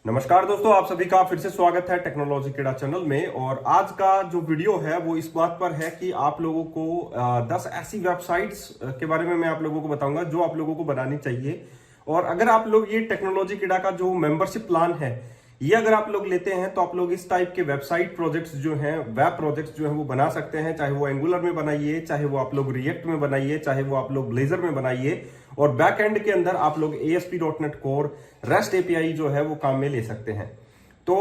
नमस्कार दोस्तों, आप सभी का फिर से स्वागत है टेक्नोलॉजी किड़ा चैनल में। और आज का जो वीडियो है वो इस बात पर है कि आप लोगों को 10 ऐसी वेबसाइट्स के बारे में मैं आप लोगों को बताऊंगा जो आप लोगों को बनानी चाहिए। और अगर आप लोग ये टेक्नोलॉजी किड़ा का जो मेंबरशिप प्लान है ये अगर आप लोग लेते हैं तो आप लोग इस टाइप के वेबसाइट प्रोजेक्ट्स जो हैं, वेब प्रोजेक्ट्स जो है वो बना सकते हैं। चाहे वो एंगुलर में बनाइए, चाहे वो आप लोग रिएक्ट में बनाइए, चाहे वो आप लोग ब्लेजर में बनाइए। और बैक एंड के अंदर आप लोग ASP.NET कोर, रेस्ट API जो है वो काम में ले सकते हैं। तो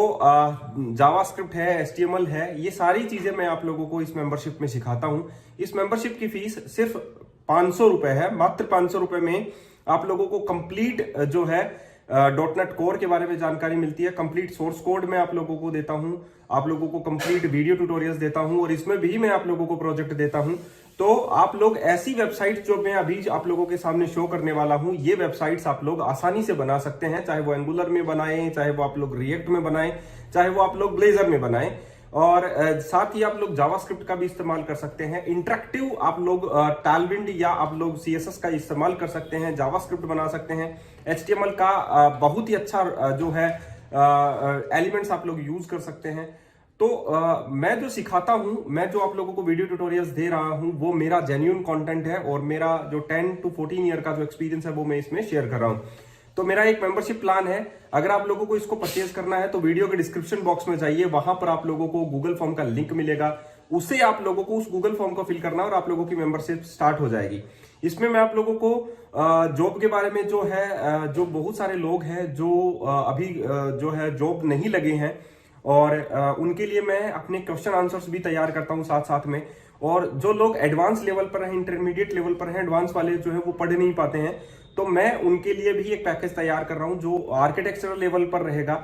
जावास्क्रिप्ट है, HTML है, ये सारी चीजें मैं आप लोगों को इस मेंबरशिप में सिखाता हूं। इस मेंबरशिप की फीस सिर्फ 500 रुपए है। मात्र 500 रुपए में आप लोगों को कंप्लीट जो है .NET कोर के बारे में जानकारी मिलती है। कंप्लीट सोर्स कोड मैं आप लोगों को देता हूं, आप लोगों को कंप्लीट वीडियो ट्यूटोरियल्स देता हूं और इसमें भी मैं आप लोगों को प्रोजेक्ट देता हूं। तो आप लोग ऐसी वेबसाइट्स जो मैं अभी आप लोगों के सामने शो करने वाला हूं, ये वेबसाइट्स आप लोग आसानी से बना सकते हैं। चाहे वो एंगुलर में बनाएं, चाहे वो आप लोग रिएक्ट में बनाएं, चाहे वो आप लोग ब्लेजर में बनाएं। और साथ ही आप लोग जावास्क्रिप्ट का भी इस्तेमाल कर सकते हैं। इंटरेक्टिव आप लोग टालविंड या आप लोग CSS का इस्तेमाल कर सकते हैं, जावास्क्रिप्ट बना सकते हैं। HTML का बहुत ही अच्छा जो है एलिमेंट्स आप लोग यूज कर सकते हैं। तो मैं जो सिखाता हूं, मैं जो आप लोगों को वीडियो ट्यूटोरियल्स दे रहा हूं, वो मेरा जेन्युइन कंटेंट है और मेरा जो 10 to 14 ईयर का जो एक्सपीरियंस है वो मैं इसमें शेयर कर रहा हूं। तो मेरा एक मेंबरशिप प्लान है। अगर आप लोगों को इसको परचेज करना है तो वीडियो के डिस्क्रिप्शन बॉक्स में जाइए, वहां पर आप लोगों को गूगल फॉर्म का लिंक मिलेगा। उससे आप लोगों को उस गूगल फॉर्म को फिल करना और आप लोगों की मेंबरशिप स्टार्ट हो जाएगी। इसमें मैं आप लोगों को जॉब के बारे में जो है, जो बहुत सारे लोग हैं जो अभी जो है जॉब नहीं लगे हैं और उनके लिए मैं अपने क्वेश्चन आंसर्स भी तैयार करता हूं साथ साथ में। और जो लोग एडवांस लेवल पर हैं, इंटरमीडिएट लेवल पर हैं, एडवांस वाले जो है वो पढ़ नहीं पाते हैं, तो मैं उनके लिए भी एक पैकेज तैयार कर रहा हूं जो आर्किटेक्चरल लेवल पर रहेगा,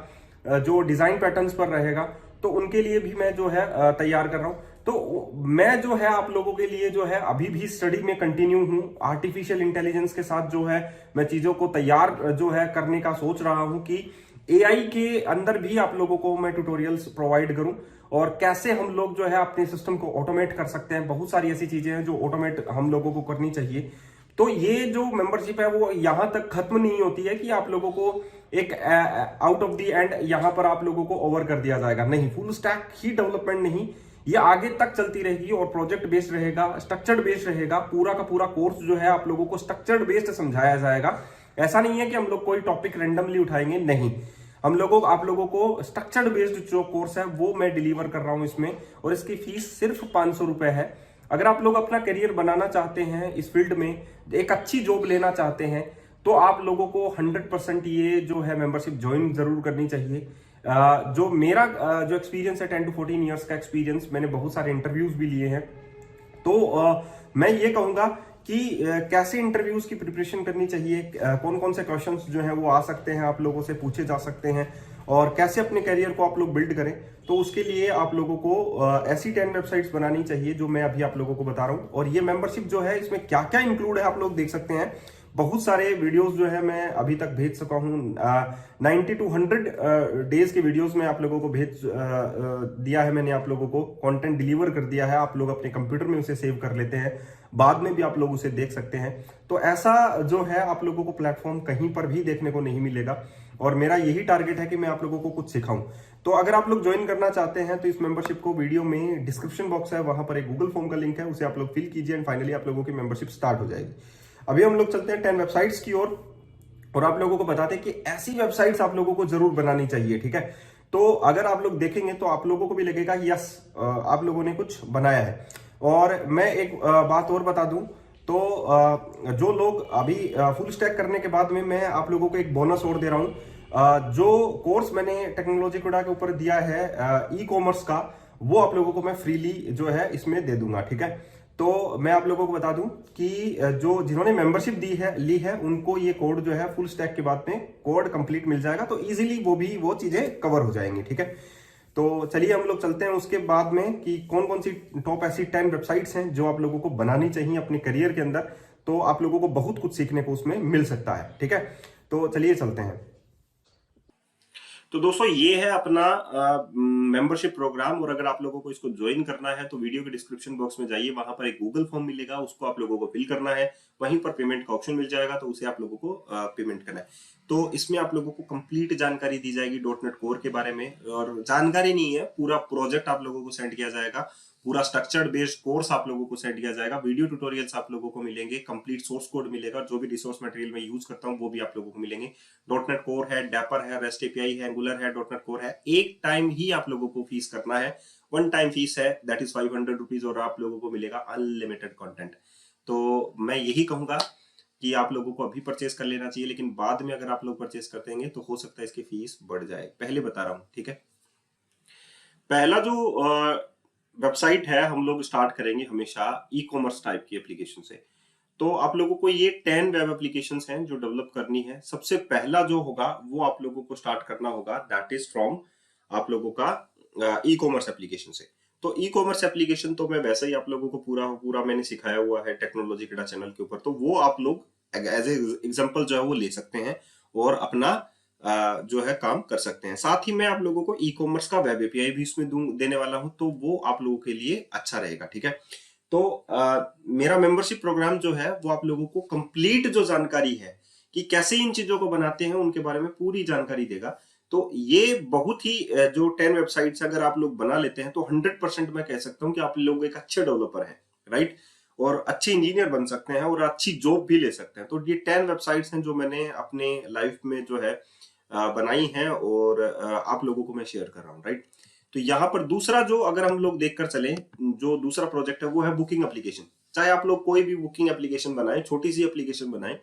जो डिजाइन पैटर्न्स पर रहेगा। तो उनके लिए भी मैं जो है तैयार कर रहा हूं। तो मैं जो है आप लोगों के लिए जो है अभी भी स्टडी में कंटिन्यू हूं। आर्टिफिशियल इंटेलिजेंस के साथ जो है मैं चीजों को तैयार जो है करने का सोच रहा हूं कि AI के अंदर भी आप लोगों को मैं ट्यूटोरियल्स प्रोवाइड करूं और कैसे हम लोग जो है अपने सिस्टम को ऑटोमेट कर सकते हैं। बहुत सारी ऐसी चीजें हैं जो ऑटोमेट हम लोगों को करनी चाहिए। तो ये जो मेंबरशिप है वो यहां तक खत्म नहीं होती है कि आप लोगों को एक आउट ऑफ द एंड यहां पर आप लोगों को ओवर कर दिया जाएगा। नहीं, फुल स्टैक ही डेवलपमेंट नहीं, ये आगे तक चलती रहेगी और प्रोजेक्ट बेस्ड रहेगा, स्ट्रक्चर्ड बेस्ड रहेगा। पूरा का पूरा कोर्स जो है आप लोगों को स्ट्रक्चर्ड बेस्ड समझाया जाएगा। ऐसा नहीं है कि हम लोग कोई टॉपिक रेंडमली उठाएंगे, नहीं, हम लोगों आप लोगों को स्ट्रक्चर्ड बेस्ड जो कोर्स है वो मैं डिलीवर कर रहा हूं इसमें। और इसकी फीस सिर्फ 500 रुपए है। अगर आप लोग अपना करियर बनाना चाहते हैं इस फील्ड में, एक अच्छी जॉब लेना चाहते हैं, तो आप लोगों को 100% ये जो है मेंबरशिप ज्वाइन जरूर करनी चाहिए। जो मेरा जो एक्सपीरियंस है 10 to 14 ईयर्स का एक्सपीरियंस, मैंने बहुत सारे इंटरव्यूज भी लिए हैं। तो मैं ये कहूंगा कि कैसे इंटरव्यूज की प्रिपरेशन करनी चाहिए, कौन कौन से क्वेश्चंस जो हैं वो आ सकते हैं, आप लोगों से पूछे जा सकते हैं, और कैसे अपने करियर को आप लोग बिल्ड करें। तो उसके लिए आप लोगों को ऐसी 10 वेबसाइट्स बनानी चाहिए जो मैं अभी आप लोगों को बता रहा हूं। और ये मेंबरशिप जो है इसमें क्या क्या इंक्लूड है आप लोग देख सकते हैं। बहुत सारे वीडियोस जो है मैं अभी तक भेज सका हूं। 90 to 100 डेज के वीडियोस में आप लोगों को भेज दिया है। मैंने आप लोगों को कंटेंट डिलीवर कर दिया है। आप लोग अपने कंप्यूटर में उसे सेव कर लेते हैं, बाद में भी आप लोग उसे देख सकते हैं। तो ऐसा जो है आप लोगों को प्लेटफॉर्म कहीं पर भी देखने को नहीं मिलेगा। और मेरा यही टारगेट है कि मैं आप लोगों को कुछ सिखाऊं। तो अगर आप लोग ज्वाइन करना चाहते हैं तो इस मेंबरशिप को वीडियो में डिस्क्रिप्शन बॉक्स है, वहां पर एक गूगल फॉर्म का लिंक है, उसे आप लोग फिल कीजिए एंड फाइनली आप लोगों की मेंबरशिप स्टार्ट हो जाएगी। अभी हम लोग चलते हैं 10 वेबसाइट्स की ओर और आप लोगों को बताते हैं कि ऐसी वेबसाइट्स आप लोगों को जरूर बनानी चाहिए। ठीक है, तो अगर आप लोग देखेंगे तो आप लोगों को भी लगेगा यस आप लोगों ने कुछ बनाया है। और मैं एक बात और बता दूं, तो जो लोग अभी फुल स्टैक करने के बाद में मैं आप लोगों को एक बोनस और दे रहा हूं। जो कोर्स मैंने टेक्नोलॉजी किड़ा के ऊपर दिया है ई-कॉमर्स का, वो आप लोगों को मैं फ्रीली जो है इसमें दे दूंगा। ठीक है, तो मैं आप लोगों को बता दूं कि जो जिन्होंने मेंबरशिप ली है उनको ये कोड जो है फुल स्टैक के बाद में कोड कंप्लीट मिल जाएगा, तो इजीली वो चीजें कवर हो जाएंगी। ठीक है, तो चलिए हम लोग चलते हैं उसके बाद में कि कौन कौन सी टॉप ऐसी 10 वेबसाइट्स हैं जो आप लोगों को बनानी चाहिए अपने करियर के अंदर। तो आप लोगों को बहुत कुछ सीखने को उसमें मिल सकता है। ठीक है, तो चलिए चलते हैं। तो दोस्तों ये है अपना मेंबरशिप प्रोग्राम, और अगर आप लोगों को इसको ज्वाइन करना है तो वीडियो के डिस्क्रिप्शन बॉक्स में जाइए, वहां पर एक गूगल फॉर्म मिलेगा, उसको आप लोगों को फिल करना है, वहीं पर पेमेंट का ऑप्शन मिल जाएगा, तो उसे आप लोगों को पेमेंट करना है। तो इसमें आप लोगों को कंप्लीट जानकारी दी जाएगी डॉट नेट कोर के बारे में, और जानकारी नहीं है, पूरा प्रोजेक्ट आप लोगों को सेंड किया जाएगा, पूरा स्ट्रक्चर्ड बेस्ड कोर्स आप लोगों को सेंड किया जाएगा, वीडियो ट्यूटोरियल्स आप लोगों को मिलेंगे, कंप्लीट सोर्स कोड मिलेगा, जो भी रिसोर्स मटेरियल मैं यूज करता हूं वो भी आप लोगों को मिलेंगे। डॉट नेट कोर है, डैपर है, रेस्ट एपीआई है, एंगुलर है, डॉट नेट कोर है। एक टाइम ही आप लोगों को फीस करना है, वन टाइम फीस है, दैट इज 500 रुपीज, और आप लोगों को मिलेगा अनलिमिटेड कंटेंट। तो मैं यही कहूंगा कि आप लोगों को अभी परचेस कर लेना चाहिए, लेकिन बाद में अगर आप लोग परचेस करते हैं तो हो सकता है इसकी फीस बढ़ जाए, पहले बता रहा हूं, ठीक है। पहला जो वेबसाइट है हम लोग स्टार्ट करेंगे हमेशा ई कॉमर्स टाइप की एप्लीकेशन से। तो आप लोगों को ये 10 वेब एप्लीकेशंस हैं जो डेवलप करनी है। सबसे पहला जो होगा वो आप लोगों को स्टार्ट करना होगा, दैट इज फ्रॉम आप लोगों का ई कॉमर्स एप्लीकेशन से। तो ई कॉमर्स एप्लीकेशन तो मैं वैसे ही आप लोगों को पूरा पूरा मैंने सिखाया हुआ है टेक्नोलॉजी केडा चैनल के ऊपर, तो वो आप लोग एज ए एग्जाम्पल जो है वो ले सकते हैं और अपना जो है काम कर सकते हैं। साथ ही मैं आप लोगों को ई कॉमर्स का वेब एपीआई भी इसमें देने वाला हूं, तो वो आप लोगों के लिए अच्छा रहेगा, ठीक है। तो मेरा मेंबरशिप प्रोग्राम जो है वो आप लोगों को कंप्लीट जो जानकारी है कि कैसे इन चीजों को बनाते हैं उनके बारे में पूरी जानकारी देगा। तो ये बहुत ही जो 10 वेबसाइट्स अगर आप लोग बना लेते हैं तो 100% मैं कह सकता हूं कि आप लोग एक अच्छे डेवलपर हैं, राइट, और अच्छे इंजीनियर बन सकते हैं और अच्छी जॉब भी ले सकते हैं। तो ये 10 वेबसाइट्स हैं जो मैंने अपने लाइफ में जो है बनाई हैं, और आप लोगों को मैं शेयर कर रहा हूँ, राइट। तो यहाँ पर दूसरा जो अगर हम लोग देखकर चलें, जो दूसरा प्रोजेक्ट है वो है बुकिंग एप्लीकेशन। चाहे आप लोग कोई भी बुकिंग एप्लीकेशन बनाए, छोटी सी एप्लीकेशन बनाए,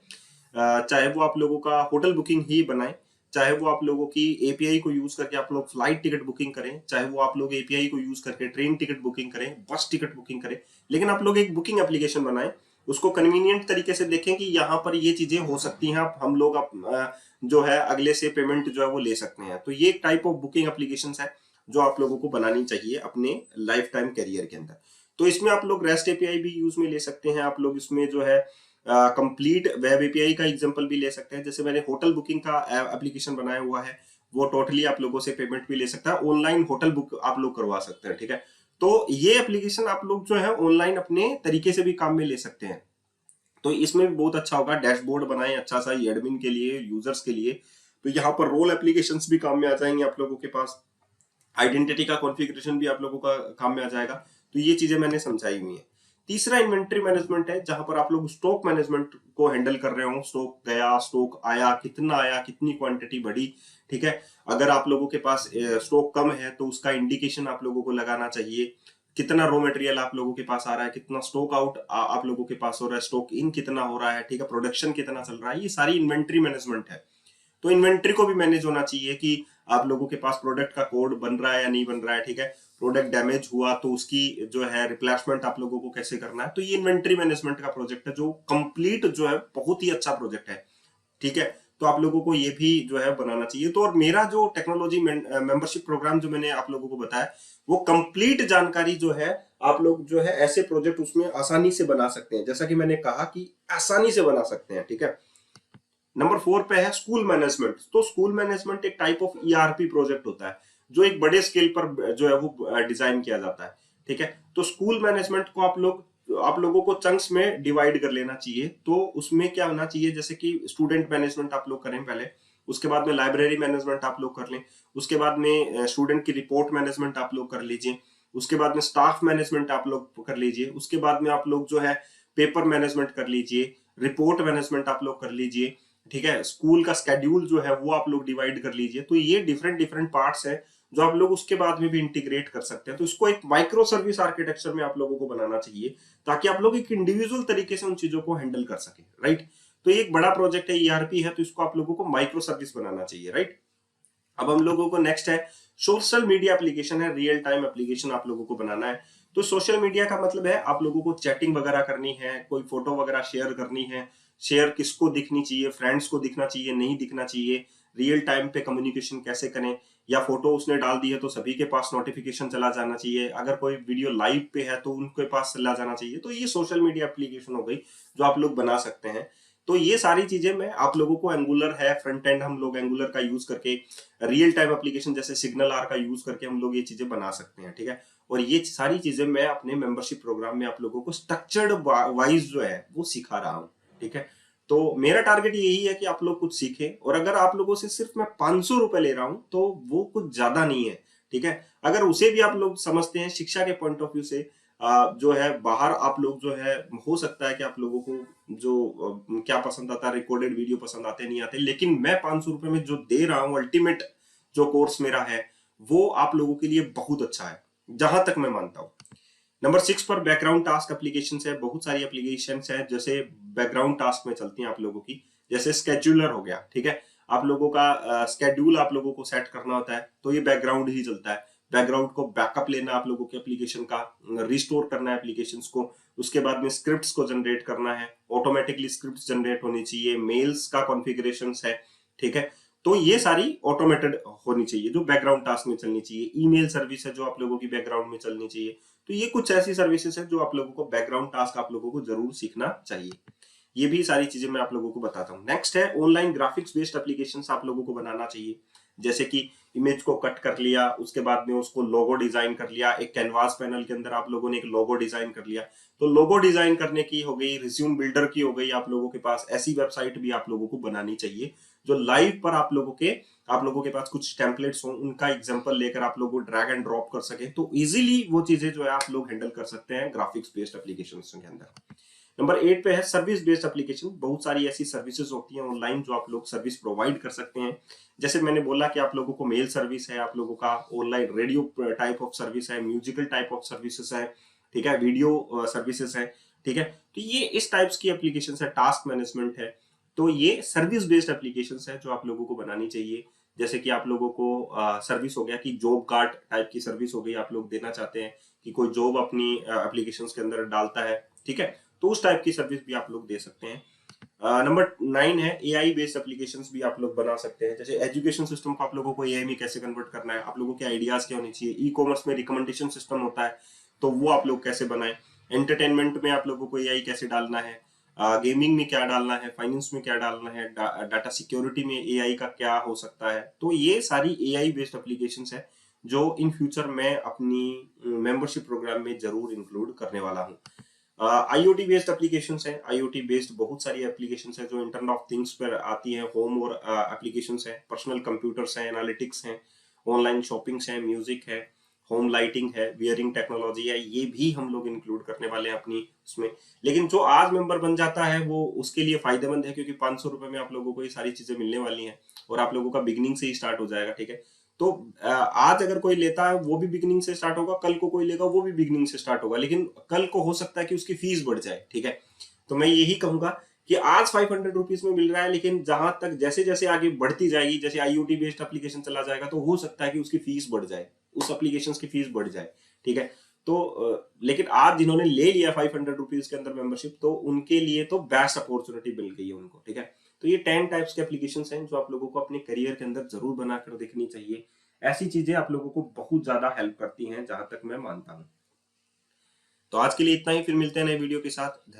चाहे वो आप लोगों का होटल बुकिंग ही बनाए, चाहे वो आप लोगों की एपीआई को यूज करके आप लोग फ्लाइट टिकट बुकिंग करें, चाहे वो आप लोग एपीआई को यूज करके ट्रेन टिकट बुकिंग करें, बस टिकट बुकिंग करें, लेकिन आप लोग एक बुकिंग एप्लीकेशन बनाएं, उसको कन्वीनियंट तरीके से देखें कि यहाँ पर ये चीजें हो सकती हैं, आप हम लोग जो है अगले से पेमेंट जो है वो ले सकते हैं। तो ये एक टाइप ऑफ बुकिंग एप्लीकेशन है जो आप लोगों को बनानी चाहिए अपने लाइफ टाइम करियर के अंदर। तो इसमें आप लोग रेस्ट एपीआई भी यूज में ले सकते हैं, आप लोग इसमें जो है कंप्लीट वेब एपीआई का एग्जांपल भी ले सकते हैं। जैसे मैंने होटल बुकिंग का एप्लीकेशन बनाया हुआ है, वो टोटली आप लोगों से पेमेंट भी ले सकता है, ऑनलाइन होटल बुक आप लोग करवा सकते हैं, ठीक है। तो ये एप्लीकेशन आप लोग जो है ऑनलाइन अपने तरीके से भी काम में ले सकते हैं। तो इसमें भी बहुत अच्छा होगा, डैशबोर्ड बनाएं अच्छा सा एडमिन के लिए, यूजर्स के लिए। तो यहाँ पर रोल एप्लीकेशंस भी काम में आ जाएंगे आप लोगों के पास, आइडेंटिटी का कॉन्फ़िगरेशन भी आप लोगों का काम में आ जाएगा। तो ये चीजें मैंने समझाई हुई है। तीसरा इन्वेंट्री मैनेजमेंट है, जहां पर आप लोग स्टॉक मैनेजमेंट को हैंडल कर रहे हो, स्टॉक गया, स्टॉक आया, कितना आया, कितनी क्वांटिटी बढ़ी, ठीक है। अगर आप लोगों के पास स्टॉक कम है तो उसका इंडिकेशन आप लोगों को लगाना चाहिए, कितना रॉ मटेरियल आप लोगों के पास आ रहा है, कितना स्टॉक आउट आप लोगों के पास हो रहा है, स्टॉक इन कितना हो रहा है, ठीक है, प्रोडक्शन कितना चल रहा है, ये सारी इन्वेंट्री मैनेजमेंट है। तो इन्वेंट्री को भी मैनेज होना चाहिए कि आप लोगों के पास प्रोडक्ट का कोड बन रहा है या नहीं बन रहा है, ठीक है। प्रोडक्ट डैमेज हुआ तो उसकी जो है रिप्लेसमेंट आप लोगों को कैसे करना है। तो ये इन्वेंट्री मैनेजमेंट का प्रोजेक्ट है जो कंप्लीट जो है बहुत ही अच्छा प्रोजेक्ट है, ठीक है। तो आप लोगों को ये भी जो है बनाना चाहिए। तो और मेरा जो टेक्नोलॉजी मेंबरशिप प्रोग्राम जो मैंने आप लोगों को बताया, वो कंप्लीट जानकारी जो है आप लोग जो है ऐसे प्रोजेक्ट उसमें आसानी से बना सकते हैं, जैसा कि मैंने कहा कि आसानी से बना सकते हैं, ठीक है। नंबर 4 पे है स्कूल मैनेजमेंट। तो स्कूल मैनेजमेंट एक टाइप ऑफ ईआरपी प्रोजेक्ट होता है जो एक बड़े स्केल पर जो है वो डिजाइन किया जाता है, ठीक है। तो स्कूल मैनेजमेंट को आप लोगों को चंक्स में डिवाइड कर लेना चाहिए। तो उसमें क्या होना चाहिए, जैसे कि स्टूडेंट मैनेजमेंट आप लोग करें पहले, उसके बाद में लाइब्रेरी मैनेजमेंट आप लोग कर लें, उसके बाद में स्टूडेंट की रिपोर्ट मैनेजमेंट आप लोग कर लीजिए, उसके बाद में स्टाफ मैनेजमेंट आप लोग कर लीजिए, उसके बाद में आप लोग जो है पेपर मैनेजमेंट कर लीजिए, रिपोर्ट मैनेजमेंट आप लोग कर लीजिए, ठीक है। स्कूल का स्केड्यूल जो है वो आप लोग डिवाइड कर लीजिए। तो ये डिफरेंट डिफरेंट पार्ट्स है जो आप लोग उसके बाद में भी इंटीग्रेट कर सकते हैं। तो इसको एक माइक्रो सर्विस आर्किटेक्चर में आप लोगों को बनाना चाहिए ताकि आप लोग एक इंडिविजुअल तरीके से उन चीजों को हैंडल कर सके, राइट। तो ये एक बड़ा प्रोजेक्ट है, ईआरपी है, तो इसको आप लोगों को माइक्रो सर्विस बनाना चाहिए, राइट। अब हम लोगों को नेक्स्ट है सोशल मीडिया एप्लीकेशन है, रियल टाइम एप्लीकेशन आप लोगों को बनाना है। तो सोशल मीडिया का मतलब है आप लोगों को चैटिंग वगैरह करनी है, कोई फोटो वगैरह शेयर करनी है, शेयर किसको दिखनी चाहिए, फ्रेंड्स को दिखना चाहिए, नहीं दिखना चाहिए, रियल टाइम पे कम्युनिकेशन कैसे करें, या फोटो उसने डाल दी है तो सभी के पास नोटिफिकेशन चला जाना चाहिए, अगर कोई वीडियो लाइव पे है तो उनके पास चला जाना चाहिए। तो ये सोशल मीडिया एप्लीकेशन हो गई जो आप लोग बना सकते हैं। तो ये सारी चीजें मैं आप लोगों को, एंगुलर है फ्रंट एंड, हम लोग एंगुलर का यूज करके रियल टाइम एप्लीकेशन जैसे सिग्नल आर का यूज करके हम लोग ये चीजें बना सकते हैं, ठीक है। और ये सारी चीजें मैं अपने मेंबरशिप प्रोग्राम में आप लोगों को स्ट्रक्चर्ड वाइज जो है वो सिखा रहा हूँ, ठीक है। तो मेरा टारगेट यही है कि आप लोग कुछ सीखें, और अगर आप लोगों से सिर्फ मैं 500 रुपए ले रहा हूं तो वो कुछ ज्यादा नहीं है, ठीक है। अगर उसे भी आप लोग समझते हैं शिक्षा के पॉइंट ऑफ व्यू से, जो है बाहर आप लोग जो है, हो सकता है कि आप लोगों को जो क्या पसंद आता है, रिकॉर्डेड वीडियो पसंद आते नहीं आते, लेकिन मैं 500 रुपए में जो दे रहा हूँ अल्टीमेट जो कोर्स मेरा है वो आप लोगों के लिए बहुत अच्छा है, जहां तक मैं मानता हूं। नंबर 6 पर बैकग्राउंड टास्क एप्लीकेशन है। बहुत सारी एप्लीकेशन है जैसे बैकग्राउंड टास्क में चलती हैं आप लोगों की, जैसे स्केड्यूलर हो गया, ठीक है। आप लोगों का स्केड्यूल आप लोगों को सेट करना होता है तो ये बैकग्राउंड ही चलता है। बैकग्राउंड को बैकअप लेना आप लोगों के एप्लीकेशन का, रिस्टोर करना है एप्लीकेशंस को, उसके बाद में स्क्रिप्ट्स को जनरेट करना है, ऑटोमेटिकली स्क्रिप्ट्स जनरेट होनी चाहिए, मेल्स का कॉन्फ़िगरेशन है, ठीक है। तो ये सारी ऑटोमेटेड होनी चाहिए जो बैकग्राउंड टास्क में चलनी चाहिए। ईमेल सर्विस है जो आप लोगों की बैकग्राउंड में चलनी चाहिए। तो ये कुछ ऐसी सर्विसेज है जो आप लोगों को बैकग्राउंड टास्क आप लोगों को जरूर सीखना चाहिए। ये भी सारी चीजें मैं आप लोगों को बताता हूँ। नेक्स्ट है ऑनलाइन ग्राफिक्स बेस्ड एप्लीकेशंस आप लोगों को बनाना चाहिए। जैसे कि इमेज को कट कर लिया, उसके बाद में उसको लोगो डिजाइन कर लिया, एक कैनवास पैनल के अंदर आप लोगों ने एक लोगो डिजाइन कर लिया। तो लोगो डिजाइन करने की हो गई, रिज्यूम बिल्डर की हो गई आप लोगों के पास, ऐसी वेबसाइट भी आप लोगों को बनानी चाहिए जो लाइव पर आप लोगों के पास कुछ टेम्पलेट्स हो, उनका एग्जांपल लेकर आप लोगों को ड्रैग एंड ड्रॉप कर सके, तो इजीली वो चीजें जो है आप लोग हैंडल कर सकते हैं ग्राफिक्स बेस्ड एप्लीकेशंस के अंदर। नंबर 8 पे है सर्विस बेस्ड एप्लीकेशन। बहुत सारी ऐसी सर्विसेज होती हैं ऑनलाइन जो आप लोग सर्विस प्रोवाइड कर सकते हैं। जैसे मैंने बोला कि आप लोगों को मेल सर्विस है, आप लोगों का online radio type of service है, म्यूजिकल टाइप ऑफ सर्विसेज है, ठीक है, वीडियो सर्विसेज है, ठीक है। तो ये इस टाइप्स की एप्लीकेशन है, टास्क मैनेजमेंट है। तो ये सर्विस बेस्ड एप्लीकेशन है जो आप लोगों को बनानी चाहिए। जैसे कि आप लोगों को सर्विस हो गया कि जॉब कार्ड टाइप की सर्विस हो गई, आप लोग देना चाहते हैं कि कोई जॉब अपनी एप्लीकेशन के अंदर डालता है, ठीक है, तो उस टाइप की सर्विस भी आप लोग दे सकते हैं। नंबर 9 है एआई बेस्ड एप्लीकेशंस भी आप लोग बना सकते हैं। जैसे एजुकेशन सिस्टम को आप लोगों को एआई में कैसे कन्वर्ट करना है, आप लोगों के आइडियाज क्या होने चाहिए। ई कॉमर्स में रिकमेंडेशन सिस्टम होता है तो वो आप लोग कैसे बनाए। एंटरटेनमेंट में आप लोगों को एआई कैसे डालना है, गेमिंग में क्या डालना है, फाइनेंस में क्या डालना है, डाटा सिक्योरिटी में एआई का क्या हो सकता है। तो ये सारी एआई बेस्ड एप्लीकेशंस है जो इन फ्यूचर मैं अपनी मेंबरशिप प्रोग्राम में जरूर इंक्लूड करने वाला हूँ। आईओटी बेस्ड एप्लीकेशंस हैं। आईओटी बेस्ड बहुत सारी एप्लीकेशंस हैं जो इंटरनेट ऑफ थिंग्स पर आती हैं। होम और एप्लीकेशंस हैं, पर्सनल कंप्यूटर्स हैं, एनालिटिक्स हैं, ऑनलाइन शॉपिंग्स हैं, म्यूजिक है, होम लाइटिंग है, वियरिंग टेक्नोलॉजी है, ये भी हम लोग इंक्लूड करने वाले हैं अपनी उसमें। लेकिन जो आज मेंबर बन जाता है वो उसके लिए फायदेमंद है क्योंकि 500 रुपए में आप लोगों को ये सारी चीजें मिलने वाली हैं और आप लोगों का बिगिनिंग से ही स्टार्ट हो जाएगा, ठीक है। तो आज अगर कोई लेता है वो भी बिगिनिंग से स्टार्ट होगा, कल को कोई लेगा वो भी बिगिनिंग से स्टार्ट होगा, लेकिन कल को हो सकता है कि उसकी फीस बढ़ जाए, ठीक है। तो मैं यही कहूंगा कि आज 500 रुपीज में मिल रहा है, लेकिन जहां तक जैसे जैसे आगे बढ़ती जाएगी, जैसे आईओटी बेस्ड एप्लीकेशन चला जाएगा तो हो सकता है कि उसकी फीस बढ़ जाए, उस एप्लीकेशन की फीस बढ़ जाए, ठीक है। तो लेकिन आज जिन्होंने ले लिया 500 रुपीज के अंदर मेंबरशिप, तो उनके लिए तो बेस्ट अपॉर्चुनिटी मिल गई है उनको, ठीक है। तो ये 10 टाइप्स के एप्लीकेशन हैं जो आप लोगों को अपने करियर के अंदर जरूर बनाकर देखनी चाहिए। ऐसी चीजें आप लोगों को बहुत ज्यादा हेल्प करती हैं जहां तक मैं मानता हूं। तो आज के लिए इतना ही, फिर मिलते हैं नए वीडियो के साथ।